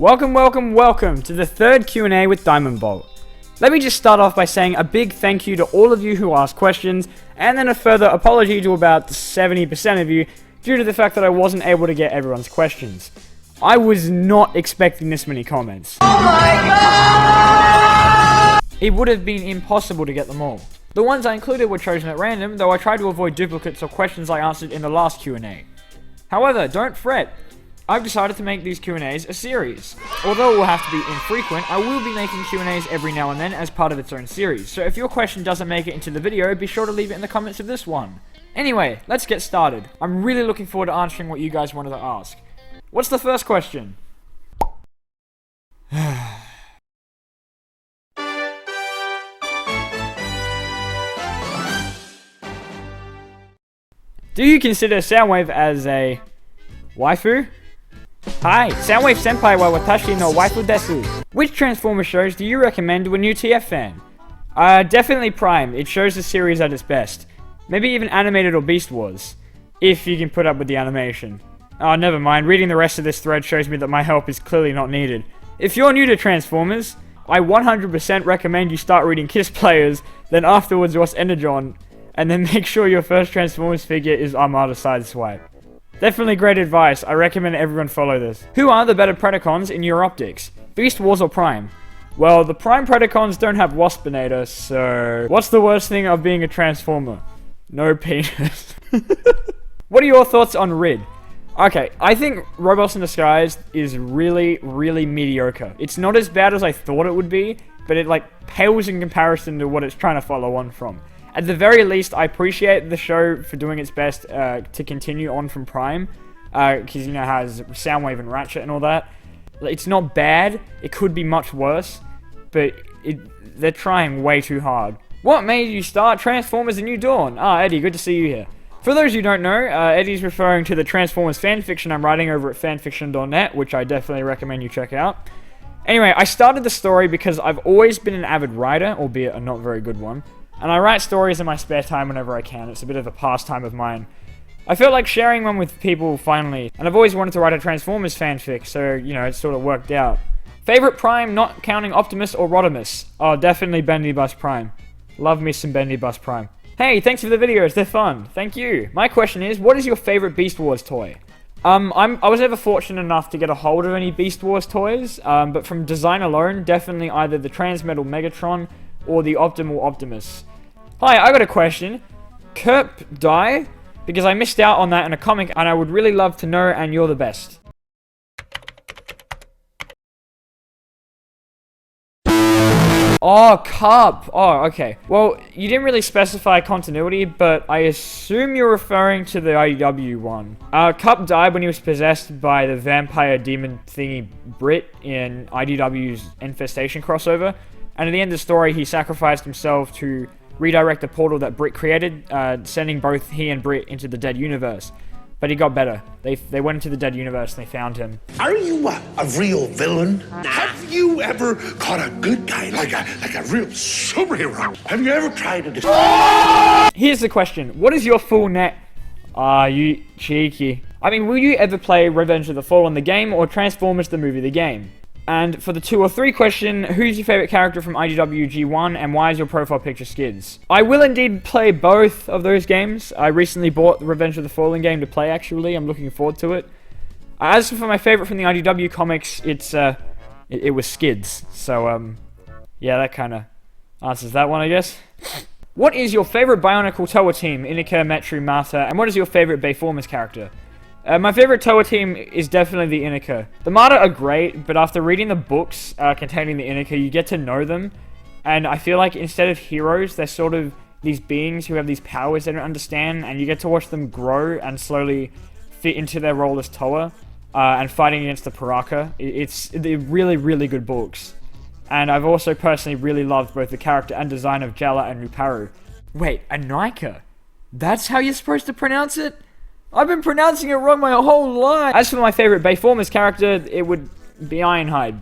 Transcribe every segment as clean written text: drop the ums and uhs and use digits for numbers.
Welcome to the third Q&A with Diamond Bolt. Let me just start off by saying a big thank you to all of you who asked questions, and then a further apology to about 70% of you due to the fact that I wasn't able to get everyone's questions. I was not expecting this many comments. Oh my god! It would have been impossible to get them all. The ones I included were chosen at random, though I tried to avoid duplicates or questions I answered in the last Q&A. However, don't fret. I've decided to make these Q&As a series. Although it will have to be infrequent, I will be making Q&As every now and then as part of its own series, so if your question doesn't make it into the video, be sure to leave it in the comments of this one. Anyway, let's get started. I'm really looking forward to answering what you guys wanted to ask. What's the first question? Do you consider Soundwave as a waifu? Hi, Soundwave Senpai wa watashi no waifu desu. Which Transformers shows do you recommend to a new TF fan? Definitely Prime. It shows the series at its best. Maybe even animated or Beast Wars, if you can put up with the animation. Oh, never mind. Reading the rest of this thread shows me that my help is clearly not needed. If you're new to Transformers, I 100% recommend you start reading Kiss Players, then afterwards watch Energon, and then make sure your first Transformers figure is Armada Sideswipe. Definitely great advice. I recommend everyone follow this. Who are the better Predacons in your optics? Beast Wars or Prime? Well, the Prime Predacons don't have Waspinator, so... What's the worst thing of being a Transformer? No penis. What are your thoughts on Rid? Okay, I think Robots in Disguise is really mediocre. It's not as bad as I thought it would be, but it pales in comparison to what it's trying to follow on from. At the very least, I appreciate the show for doing its best to continue on from Prime, because, you know, it has Soundwave and Ratchet and all that. It's not bad, it could be much worse, but they're trying way too hard. What made you start Transformers: A New Dawn? Eddie, good to see you here. For those who don't know, Eddie's referring to the Transformers fanfiction I'm writing over at fanfiction.net, which I definitely recommend you check out. Anyway, I started the story because I've always been an avid writer, albeit a not very good one. And I write stories in my spare time whenever I can. It's a bit of a pastime of mine. I felt like sharing one with people finally, and I've always wanted to write a Transformers fanfic, so, you know, it sort of worked out. Favorite Prime, not counting Optimus or Rodimus? Oh, definitely Bendy Bus Prime. Love me some Bendy Bus Prime. Hey, thanks for the videos, they're fun. Thank you. My question is, what is your favorite Beast Wars toy? I was never fortunate enough to get a hold of any Beast Wars toys, but from design alone, definitely either the Transmetal Megatron or the Optimal Optimus. Hi, I got a question. Kerp die? Because I missed out on that in a comic and I would really love to know, and you're the best. Oh, Carp. Oh, okay. Well, you didn't really specify continuity, but I assume you're referring to the IDW one. Carp died when he was possessed by the vampire demon thingy Brit in IDW's Infestation crossover, and at the end of the story, he sacrificed himself to redirect the portal that Brit created, sending both he and Brit into the dead universe. But he got better. They went into the dead universe and they found him. Are you a real villain? Have you ever caught a good guy like a real superhero? Have you ever tried to Here's the question. What is your full net? You cheeky. I mean, will you ever play Revenge of the Fallen the game or Transformers the movie the game? And for the 2 or 3 question, who's your favorite character from IDW G1 and why is your profile picture Skids? I will indeed play both of those games. I recently bought the Revenge of the Fallen game to play, actually. I'm looking forward to it. As for my favorite from the IDW comics, it was Skids. So, yeah, that kind of answers that one, I guess. What is your favorite Bionicle Toa team? Inika, Metru, Mata, and what is your favorite Bayformers character? My favorite Toa team is definitely the Inika. The Mata are great, but after reading the books containing the Inika, you get to know them, and I feel like instead of heroes, they're sort of these beings who have these powers they don't understand, and you get to watch them grow and slowly fit into their role as Toa, and fighting against the Paraka. They're really good books. And I've also personally really loved both the character and design of Jala and Nuparu. Wait, Anika? That's how you're supposed to pronounce it? I've been pronouncing it wrong my whole life! As for my favorite Bayformers character, it would be Ironhide.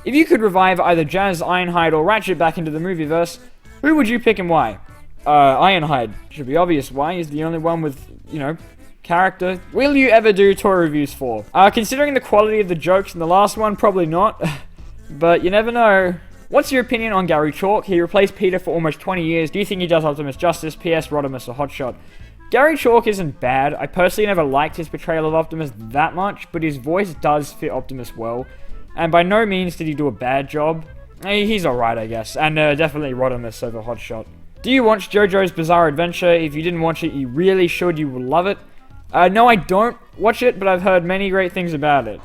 If you could revive either Jazz, Ironhide, or Ratchet back into the movieverse, who would you pick and why? Ironhide. Should be obvious. Why? He's the only one with, you know, character will you ever do toy reviews for? Considering the quality of the jokes in the last one, probably not. But you never know. What's your opinion on Gary Chalk? He replaced Peter for almost 20 years. Do you think he does Optimus justice? P.S. Rodimus a hotshot. Gary Chalk isn't bad. I personally never liked his portrayal of Optimus that much, but his voice does fit Optimus well. And by no means did he do a bad job. He's alright, I guess. And definitely Rodimus over hotshot. Do you watch JoJo's Bizarre Adventure? If you didn't watch it, you really should. You will love it. No, I don't watch it, but I've heard many great things about it.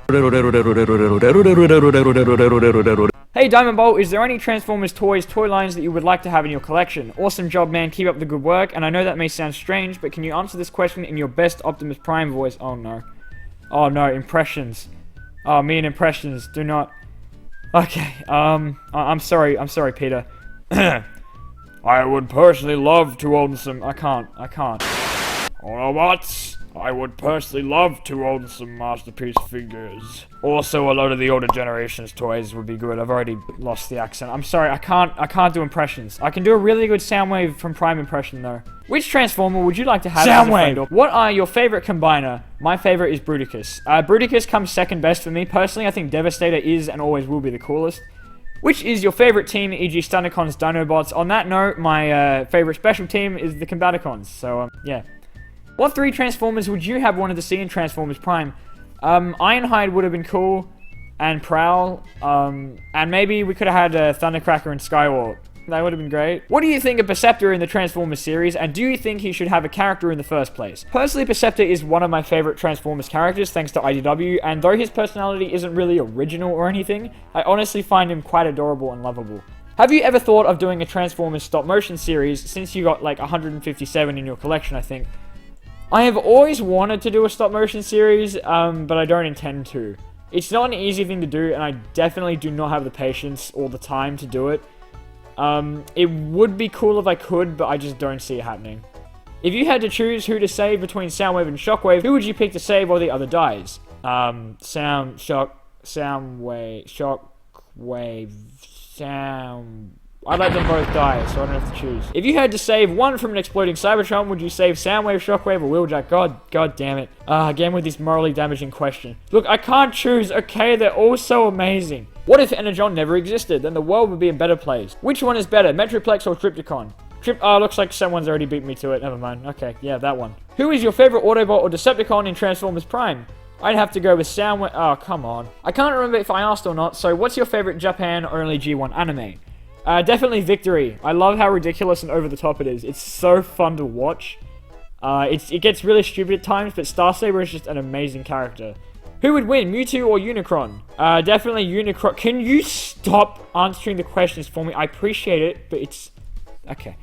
Hey Diamond Bolt, is there any Transformers toy lines that you would like to have in your collection? Awesome job, man. Keep up the good work. And I know that may sound strange, but can you answer this question in your best Optimus Prime voice? Oh no. Oh no, impressions. Oh, me and impressions. Do not. Okay, I'm sorry, Peter. I would personally love to own some. I can't. Autobots, I would personally love to own some Masterpiece figures. Also, a lot of the older generation's toys would be good. I've already lost the accent. I'm sorry, I can't do impressions. I can do a really good Soundwave from Prime impression though. Which Transformer would you like to have as a friend? What are your favorite combiner? My favorite is Bruticus. Bruticus comes second best for me. Personally, I think Devastator is and always will be the coolest. Which is your favorite team, e.g. Stunticons, Dinobots? On that note, my favorite special team is the Combaticons. So, yeah. What 3 Transformers would you have wanted to see in Transformers Prime? Ironhide would have been cool, and Prowl, and maybe we could have had Thundercracker and Skywalk. That would have been great. What do you think of Perceptor in the Transformers series, and do you think he should have a character in the first place? Personally, Perceptor is one of my favorite Transformers characters, thanks to IDW, and though his personality isn't really original or anything, I honestly find him quite adorable and lovable. Have you ever thought of doing a Transformers stop-motion series, since you got like 157 in your collection, I think? I have always wanted to do a stop-motion series, but I don't intend to. It's not an easy thing to do, and I definitely do not have the patience or the time to do it. It would be cool if I could, but I just don't see it happening. If you had to choose who to save between Soundwave and Shockwave, who would you pick to save while the other dies? Shockwave, I'd let them both die, so I don't have to choose. If you had to save one from an exploding Cybertron, would you save Soundwave, Shockwave, or Wheeljack? God damn it. Again with this morally damaging question. Look, I can't choose, okay? They're all so amazing. What if Energon never existed? Then the world would be a better place. Which one is better, Metroplex or Tripticon? Looks like someone's already beat me to it. Never mind. Okay, yeah, that one. Who is your favorite Autobot or Decepticon in Transformers Prime? I'd have to go with Soundwave. Oh, come on. I can't remember if I asked or not, so what's your favorite Japan-only G1 anime? Definitely Victory. I love how ridiculous and over the top it is. It's so fun to watch. It gets really stupid at times, but Star Saber is just an amazing character. Who would win, Mewtwo or Unicron? Definitely Unicron. Can you stop answering the questions for me? I appreciate it, but it's... Okay.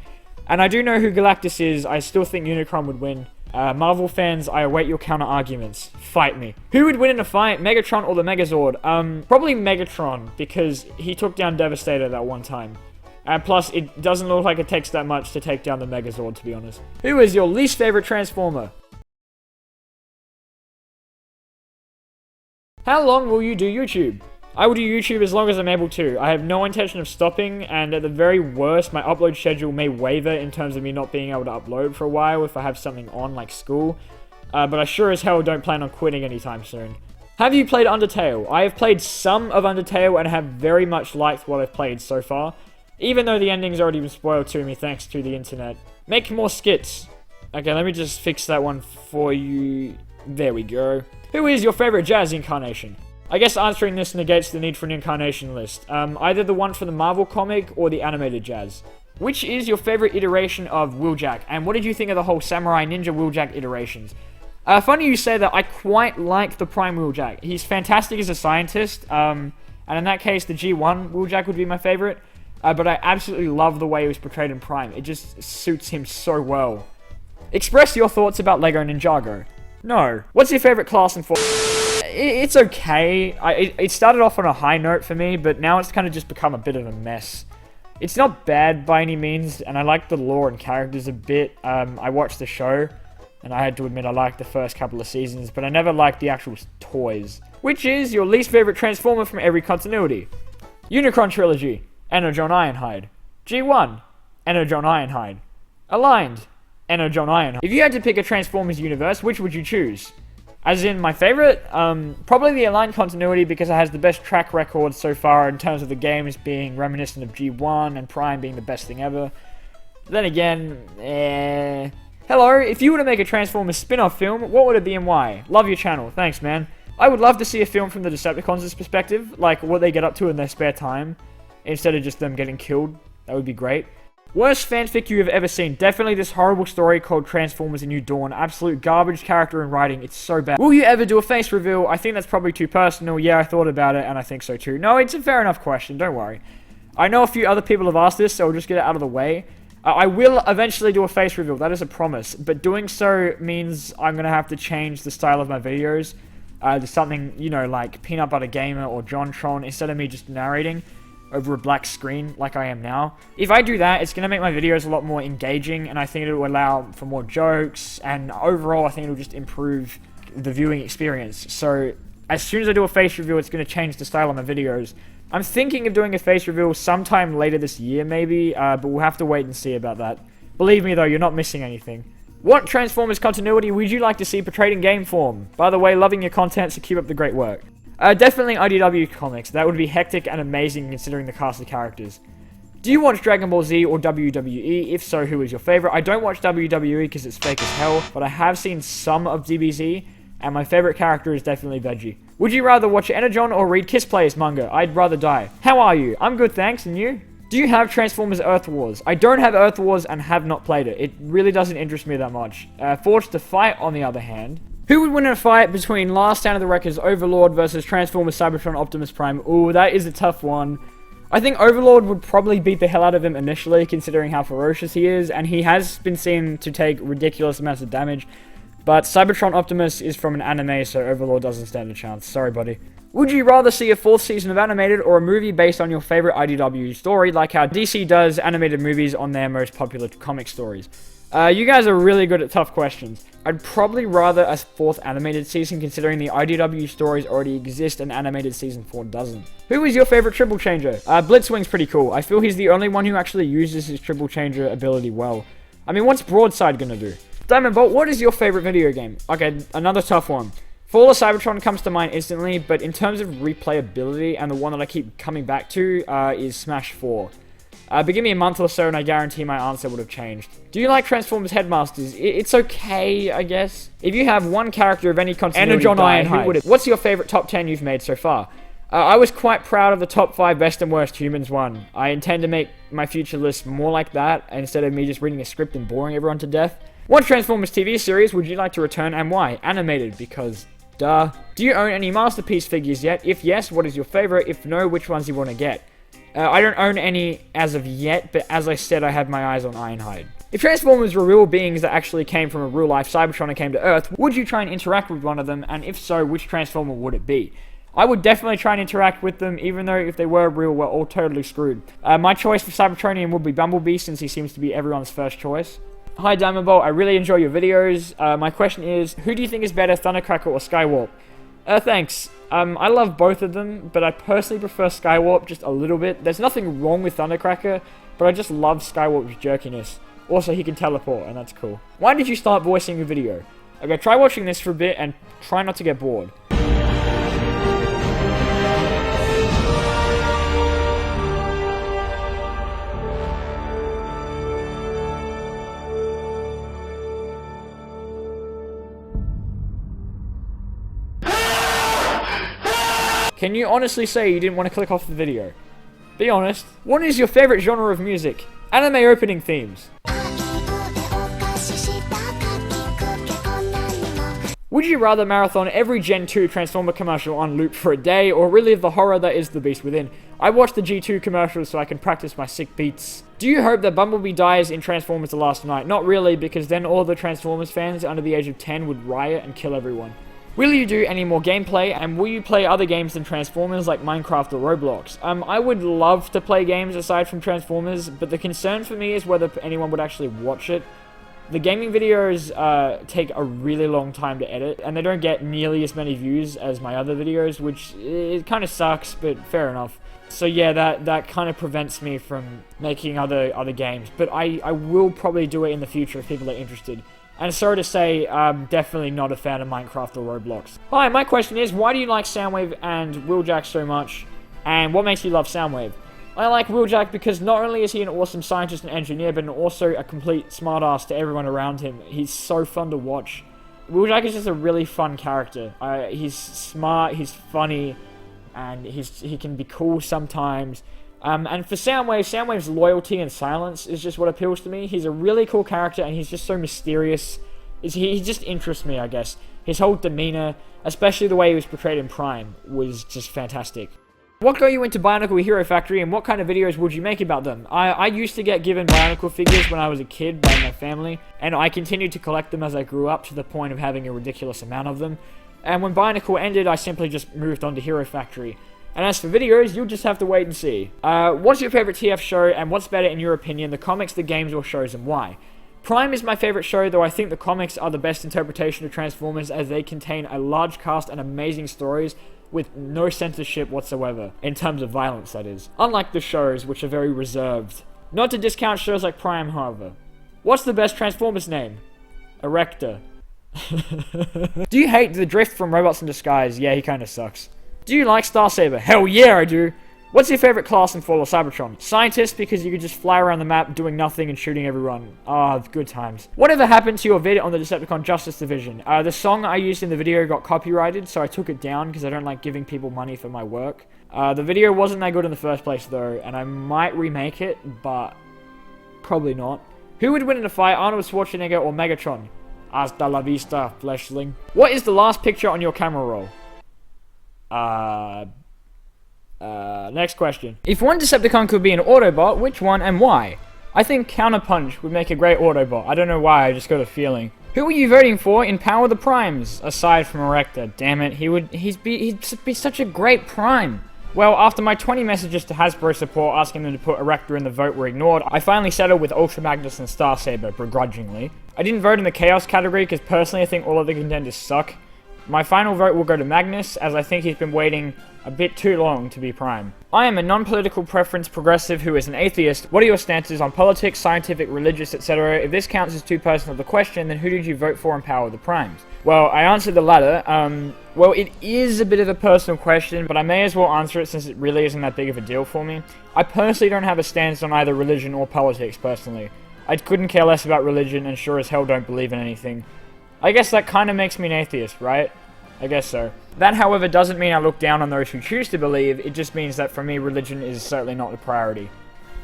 And I do know who Galactus is. I still think Unicron would win. Marvel fans, I await your counter-arguments. Fight me. Who would win in a fight, Megatron or the Megazord? Probably Megatron, because he took down Devastator that one time. And plus, it doesn't look like it takes that much to take down the Megazord, to be honest. Who is your least favorite Transformer? How long will you do YouTube? I will do YouTube as long as I'm able to. I have no intention of stopping, and at the very worst, my upload schedule may waver in terms of me not being able to upload for a while if I have something on, like school. But I sure as hell don't plan on quitting anytime soon. Have you played Undertale? I have played some of Undertale and have very much liked what I've played so far, even though the ending's already been spoiled to me thanks to the internet. Make more skits. Okay, let me just fix that one for you. There we go. Who is your favorite Jazz incarnation? I guess answering this negates the need for an incarnation list. Either the one from the Marvel comic or the animated Jazz. Which is your favorite iteration of Wheeljack? And what did you think of the whole Samurai Ninja Wheeljack iterations? Funny you say that. I quite like the Prime Wheeljack. He's fantastic as a scientist. And in that case, the G1 Wheeljack would be my favorite. But I absolutely love the way he was portrayed in Prime. It just suits him so well. Express your thoughts about Lego Ninjago. No. What's your favorite class in It's okay. It started off on a high note for me, but now it's kind of just become a bit of a mess. It's not bad by any means, and I like the lore and characters a bit. I watched the show, and I had to admit I liked the first couple of seasons, but I never liked the actual toys. Which is your least favorite Transformer from every continuity? Unicron Trilogy, Energon Ironhide. G1, Energon Ironhide. Aligned, Energon Ironhide. If you had to pick a Transformers universe, which would you choose? As in, my favorite? Probably the Aligned Continuity, because it has the best track record so far in terms of the games being reminiscent of G1 and Prime being the best thing ever. Then again, Hello, if you were to make a Transformers spin-off film, what would it be and why? Love your channel, thanks man. I would love to see a film from the Decepticons' perspective, like what they get up to in their spare time, instead of just them getting killed. That would be great. Worst fanfic you have ever seen. Definitely this horrible story called Transformers A New Dawn. Absolute garbage character and writing. It's so bad. Will you ever do a face reveal? I think that's probably too personal. Yeah, I thought about it and I think so too. No, it's a fair enough question. Don't worry. I know a few other people have asked this, so I'll just get it out of the way. I will eventually do a face reveal. That is a promise. But doing so means I'm going to have to change the style of my videos. To something, you know, like Peanut Butter Gamer or JonTron, instead of me just narrating over a black screen like I am now. If I do that, it's going to make my videos a lot more engaging, and I think it will allow for more jokes, and overall I think it will just improve the viewing experience. So as soon as I do a face reveal, it's going to change the style of my videos. I'm thinking of doing a face reveal sometime later this year maybe, but we'll have to wait and see about that. Believe me though, you're not missing anything. What Transformers continuity would you like to see portrayed in game form? By the way, loving your content, so keep up the great work. Definitely IDW comics. That would be hectic and amazing considering the cast of characters. Do you watch Dragon Ball Z or WWE? If so, who is your favorite? I don't watch WWE because it's fake as hell, but I have seen some of DBZ, and my favorite character is definitely Veggie. Would you rather watch Energon or read Kiss Players manga? I'd rather die. How are you? I'm good, thanks, and you? Do you have Transformers Earth Wars? I don't have Earth Wars and have not played it. It really doesn't interest me that much. Forged to Fight, on the other hand. Who would win in a fight between Last Stand of the Wreckers Overlord versus Transformers Cybertron Optimus Prime? Ooh, that is a tough one. I think Overlord would probably beat the hell out of him initially, considering how ferocious he is, and he has been seen to take ridiculous amounts of damage. But Cybertron Optimus is from an anime, so Overlord doesn't stand a chance. Sorry, buddy. Would you rather see a 4th season of animated or a movie based on your favorite IDW story, like how DC does animated movies on their most popular comic stories? You guys are really good at tough questions. I'd probably rather a 4th animated season, considering the IDW stories already exist and animated season 4 doesn't. Who is your favorite triple changer? Blitzwing's pretty cool. I feel he's the only one who actually uses his triple changer ability well. I mean, what's Broadside gonna do? Diamond Bolt, what is your favorite video game? Okay, another tough one. Fall of Cybertron comes to mind instantly, but in terms of replayability, and the one that I keep coming back to, is Smash 4. But give me a month or so and I guarantee my answer would have changed. Do you like Transformers Headmasters? It's okay, I guess. If you have one character of any continuity die, who would it? What's your favorite top 10 you've made so far? I was quite proud of the top 5 best and worst humans one. I intend to make my future list more like that, instead of me just reading a script and boring everyone to death. What Transformers TV series would you like to return and why? Animated, because duh. Do you own any Masterpiece figures yet? If yes, what is your favorite? If no, which ones you want to get? I don't own any as of yet, but as I said, I have my eyes on Ironhide. If Transformers were real beings that actually came from a real-life Cybertron and came to Earth, would you try and interact with one of them, and if so, which Transformer would it be? I would definitely try and interact with them, even though if they were real, we're all totally screwed. My choice for Cybertronian would be Bumblebee, since he seems to be everyone's first choice. Hi Diamond Bolt, I really enjoy your videos. My question is, who do you think is better, Thundercracker or Skywarp? Thanks. I love both of them, but I personally prefer Skywarp just a little bit. There's nothing wrong with Thundercracker, but I just love Skywarp's jerkiness. Also, he can teleport, and that's cool. Why did you start voicing your video? Okay, try watching this for a bit and try not to get bored. Can you honestly say you didn't want to click off the video? Be honest. What is your favorite genre of music? Anime opening themes. Would you rather marathon every Gen 2 Transformer commercial on loop for a day, or relive the horror that is the Beast Within? I watch the G2 commercials so I can practice my sick beats. Do you hope that Bumblebee dies in Transformers The Last Night? Not really, because then all the Transformers fans under the age of 10 would riot and kill everyone. Will you do any more gameplay, and will you play other games than Transformers like Minecraft or Roblox? I would love to play games aside from Transformers, but the concern for me is whether anyone would actually watch it. The gaming videos take a really long time to edit, and they don't get nearly as many views as my other videos, which it kind of sucks, but fair enough. So yeah, that kind of prevents me from making other games, but I will probably do it in the future if people are interested. And sorry to say, I'm definitely not a fan of Minecraft or Roblox. Hi, my question is, why do you like Soundwave and Wheeljack so much, and what makes you love Soundwave? I like Wheeljack because not only is he an awesome scientist and engineer, but also a complete smartass to everyone around him. He's so fun to watch. Wheeljack is just a really fun character. He's smart, he's funny, and he can be cool sometimes. And for Soundwave's loyalty and silence is just what appeals to me. He's a really cool character, and he's just so mysterious. He just interests me, I guess. His whole demeanor, especially the way he was portrayed in Prime, was just fantastic. What got you into Bionicle Hero Factory, and what kind of videos would you make about them? I used to get given Bionicle figures when I was a kid by my family, and I continued to collect them as I grew up to the point of having a ridiculous amount of them. And when Bionicle ended, I simply just moved on to Hero Factory. And as for videos, you'll just have to wait and see. What's your favorite TF show, and what's better in your opinion, the comics, the games, or shows, and why? Prime is my favorite show, though I think the comics are the best interpretation of Transformers, as they contain a large cast and amazing stories with no censorship whatsoever, in terms of violence, that is. Unlike the shows, which are very reserved. Not to discount shows like Prime, however. What's the best Transformers name? Erector. Do you hate the Drift from Robots in Disguise? Yeah, he kinda sucks. Do you like Star Saber? Hell yeah, I do! What's your favorite class in Fall of Cybertron? Scientist, because you could just fly around the map doing nothing and shooting everyone. Ah, good times. Whatever happened to your vid on the Decepticon Justice Division? The song I used in the video got copyrighted, so I took it down because I don't like giving people money for my work. The video wasn't that good in the first place, though, and I might remake it, but probably not. Who would win in a fight, Arnold Schwarzenegger or Megatron? Hasta la vista, fleshling. What is the last picture on your camera roll? Next question. If one Decepticon could be an Autobot, which one and why? I think Counterpunch would make a great Autobot. I don't know why, I just got a feeling. Who are you voting for in Power the Primes? Aside from Erector. Damn it, he'd be such a great Prime. Well, after my 20 messages to Hasbro support asking them to put Erector in the vote were ignored, I finally settled with Ultra Magnus and Star Saber, begrudgingly. I didn't vote in the Chaos category because personally I think all of the contenders suck. My final vote will go to Magnus, as I think he's been waiting a bit too long to be Prime. I am a non-political preference progressive who is an atheist. What are your stances on politics, scientific, religious, etc.? If this counts as too personal of the question, then who did you vote for in Power of the Primes? Well, I answered the latter. Well, it is a bit of a personal question, but I may as well answer it since it really isn't that big of a deal for me. I personally don't have a stance on either religion or politics, personally. I couldn't care less about religion, and sure as hell don't believe in anything. I guess that kind of makes me an atheist, right? I guess so. That, however, doesn't mean I look down on those who choose to believe. It just means that for me, religion is certainly not the priority.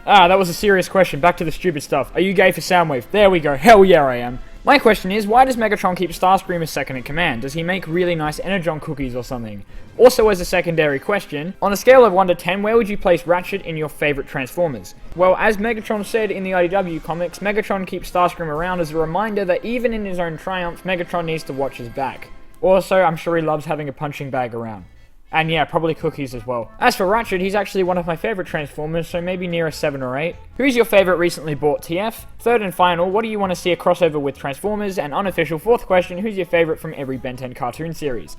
Ah, that was a serious question. Back to the stupid stuff. Are you gay for Soundwave? There we go. Hell yeah, I am. My question is, why does Megatron keep Starscream as second in command? Does he make really nice Energon cookies or something? Also, as a secondary question, on a scale of 1 to 10, where would you place Ratchet in your favorite Transformers? Well, as Megatron said in the IDW comics, Megatron keeps Starscream around as a reminder that even in his own triumphs, Megatron needs to watch his back. Also, I'm sure he loves having a punching bag around. And yeah, probably cookies as well. As for Ratchet, he's actually one of my favorite Transformers, so maybe near a 7 or 8. Who's your favorite recently bought TF? Third and final, what do you want to see a crossover with Transformers? And unofficial fourth question, who's your favorite from every Ben 10 cartoon series?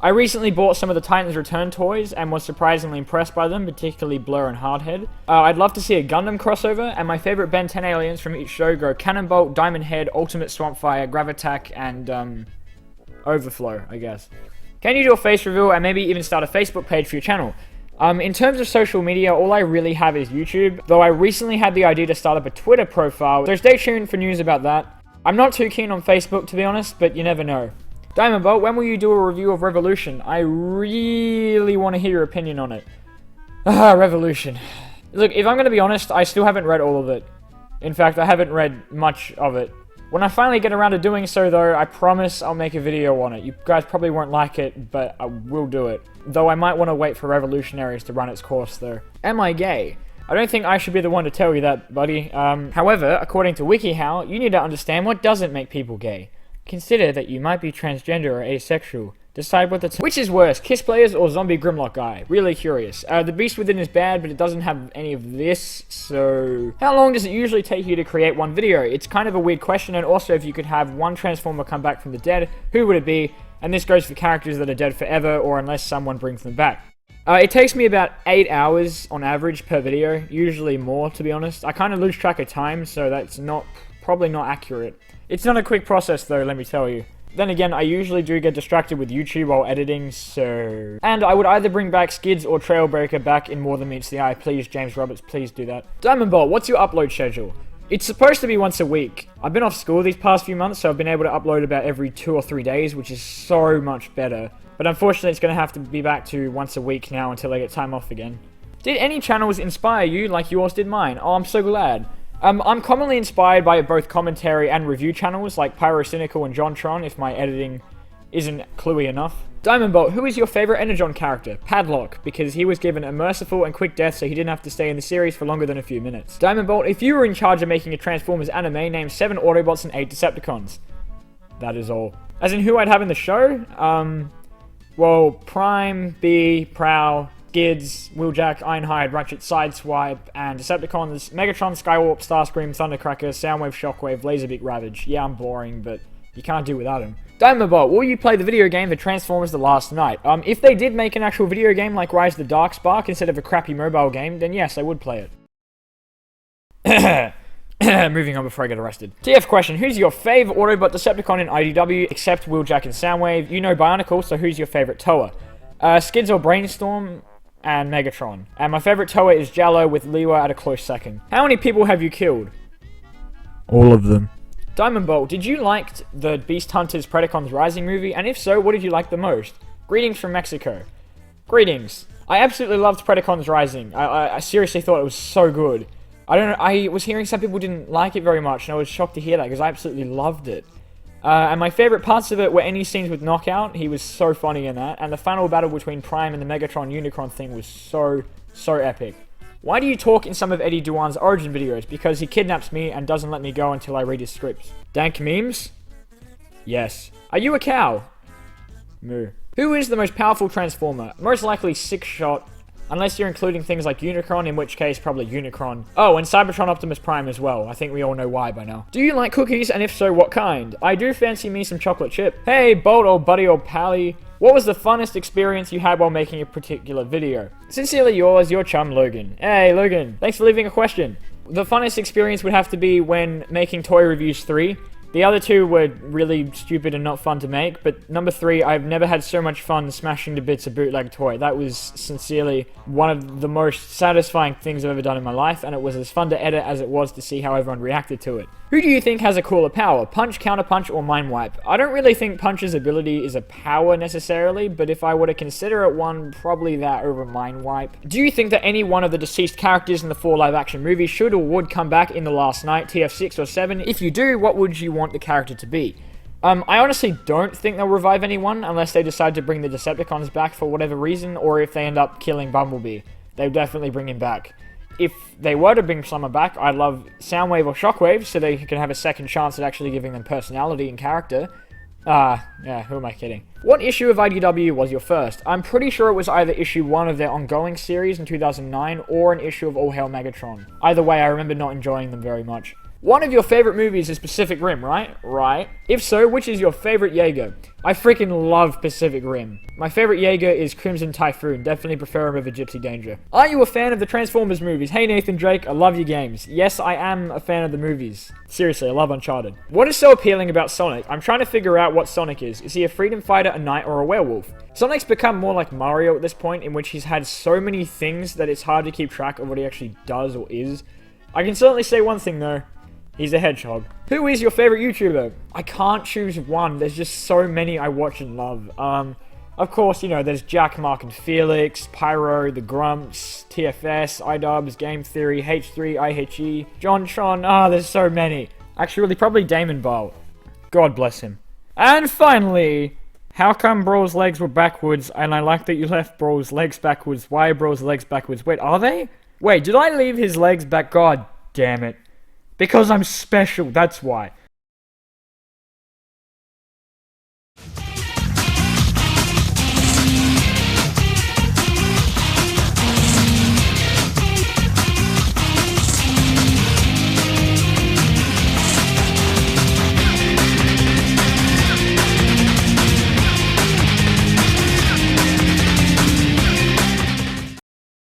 I recently bought some of the Titans Return toys and was surprisingly impressed by them, particularly Blur and Hardhead. I'd love to see a Gundam crossover, and my favorite Ben 10 aliens from each show go Cannonbolt, Diamond Head, Ultimate Swampfire, Gravitack, and Overflow, I guess. Can you do a face reveal and maybe even start a Facebook page for your channel? In terms of social media, all I really have is YouTube, though I recently had the idea to start up a Twitter profile, so stay tuned for news about that. I'm not too keen on Facebook, to be honest, but you never know. Diamond Bolt, when will you do a review of Revolution? I really want to hear your opinion on it. Revolution. Look, if I'm going to be honest, I still haven't read all of it. In fact, I haven't read much of it. When I finally get around to doing so, though, I promise I'll make a video on it. You guys probably won't like it, but I will do it. Though I might want to wait for Revolutionaries to run its course, though. Am I gay? I don't think I should be the one to tell you that, buddy. However, according to WikiHow, you need to understand what doesn't make people gay. Consider that you might be transgender or asexual. Decide what which is worse, Kiss Players or Zombie Grimlock Guy? Really curious. The Beast Within is bad, but it doesn't have any of this, so... How long does it usually take you to create one video? It's kind of a weird question, and also if you could have one Transformer come back from the dead, who would it be? And this goes for characters that are dead forever, or unless someone brings them back. It takes me about 8 hours on average per video, usually more, to be honest. I kind of lose track of time, so that's probably not accurate. It's not a quick process, though, let me tell you. Then again, I usually do get distracted with YouTube while editing, so... And I would either bring back Skids or Trailbreaker back in More Than Meets the Eye. Please, James Roberts, please do that. Diamond Bolt, what's your upload schedule? It's supposed to be once a week. I've been off school these past few months, so I've been able to upload about every 2 or 3 days, which is so much better. But unfortunately, it's going to have to be back to once a week now until I get time off again. Did any channels inspire you like yours did mine? Oh, I'm so glad. I'm commonly inspired by both commentary and review channels like Pyrocynical and JonTron if my editing isn't cluey enough. Diamond Bolt, who is your favorite Energon character? Padlock, because he was given a merciful and quick death so he didn't have to stay in the series for longer than a few minutes. Diamond Bolt, if you were in charge of making a Transformers anime, name 7 Autobots and 8 Decepticons. That is all. As in who I'd have in the show? Well, Prime, Bee, Prowl, Skids, Wheeljack, Ironhide, Ratchet, Sideswipe, and Decepticons, Megatron, Skywarp, Starscream, Thundercracker, Soundwave, Shockwave, Laserbeak, Ravage. Yeah, I'm boring, but you can't do without him. Diamond Bolt, will you play the video game The Transformers The Last Night? If they did make an actual video game like Rise the Darkspark instead of a crappy mobile game, then yes, I would play it. Moving on before I get arrested. TF question, who's your favourite Autobot Decepticon in IDW except Wheeljack and Soundwave? You know Bionicle, so who's your favourite Toa? Skids or Brainstorm? And Megatron. And my favourite Toa is Jallo with Lewa at a close second. How many people have you killed? All of them. Diamond Bolt, did you like the Beast Hunters Predacons Rising movie? And if so, what did you like the most? Greetings from Mexico. Greetings. I absolutely loved Predacons Rising. I seriously thought it was so good. I don't know, I was hearing some people didn't like it very much, and I was shocked to hear that, because I absolutely loved it. And my favourite parts of it were any scenes with Knockout. He was so funny in that. And the final battle between Prime and the Megatron Unicron thing was so epic. Why do you talk in some of Eddie Duan's origin videos? Because he kidnaps me and doesn't let me go until I read his scripts. Dank memes? Yes. Are you a cow? Moo. Who is the most powerful Transformer? Most likely Six-Shot. Unless you're including things like Unicron, in which case probably Unicron. Oh, and Cybertron Optimus Prime as well. I think we all know why by now. Do you like cookies, and if so, what kind? I do fancy me some chocolate chip. Hey, Bolt or Buddy or Pally. What was the funnest experience you had while making a particular video? Sincerely yours, your chum, Logan. Hey, Logan. Thanks for leaving a question. The funnest experience would have to be when making Toy Reviews 3. The other two were really stupid and not fun to make, but number 3, I've never had so much fun smashing to bits a bootleg toy. That was sincerely one of the most satisfying things I've ever done in my life, and it was as fun to edit as it was to see how everyone reacted to it. Who do you think has a cooler power? Punch, Counterpunch, or Mind Wipe? I don't really think Punch's ability is a power necessarily, but if I were to consider it one, probably that over Mind Wipe. Do you think that any one of the deceased characters in the 4 live-action movies should or would come back in The Last Night, TF6 or 7? If you do, what would you want the character to be? I honestly don't think they'll revive anyone unless they decide to bring the Decepticons back for whatever reason, or if they end up killing Bumblebee. They'll definitely bring him back. If they were to bring someone back, I'd love Soundwave or Shockwave so they can have a second chance at actually giving them personality and character. Yeah, who am I kidding? What issue of IDW was your first? I'm pretty sure it was either issue 1 of their ongoing series in 2009 or an issue of All Hail Megatron. Either way, I remember not enjoying them very much. One of your favorite movies is Pacific Rim, right? Right. If so, which is your favorite Jaeger? I freaking love Pacific Rim. My favorite Jaeger is Crimson Typhoon. Definitely prefer him over Gypsy Danger. Are you a fan of the Transformers movies? Hey Nathan Drake, I love your games. Yes, I am a fan of the movies. Seriously, I love Uncharted. What is so appealing about Sonic? I'm trying to figure out what Sonic is. Is he a freedom fighter, a knight, or a werewolf? Sonic's become more like Mario at this point, in which he's had so many things that it's hard to keep track of what he actually does or is. I can certainly say one thing though. He's a hedgehog. Who is your favorite YouTuber? I can't choose one. There's just so many I watch and love. Of course, you know, there's Jack, Mark, and Felix, Pyro, The Grumps, TFS, iDubbbz, Game Theory, H3, IHE, JonTron. There's so many. Actually, probably Damon Bolt. God bless him. And finally, how come Bro's legs were backwards? And I like that you left Bro's legs backwards. Why are Bro's legs backwards? Wait, are they? Wait, did I leave his legs back? God damn it. Because I'm special, that's why.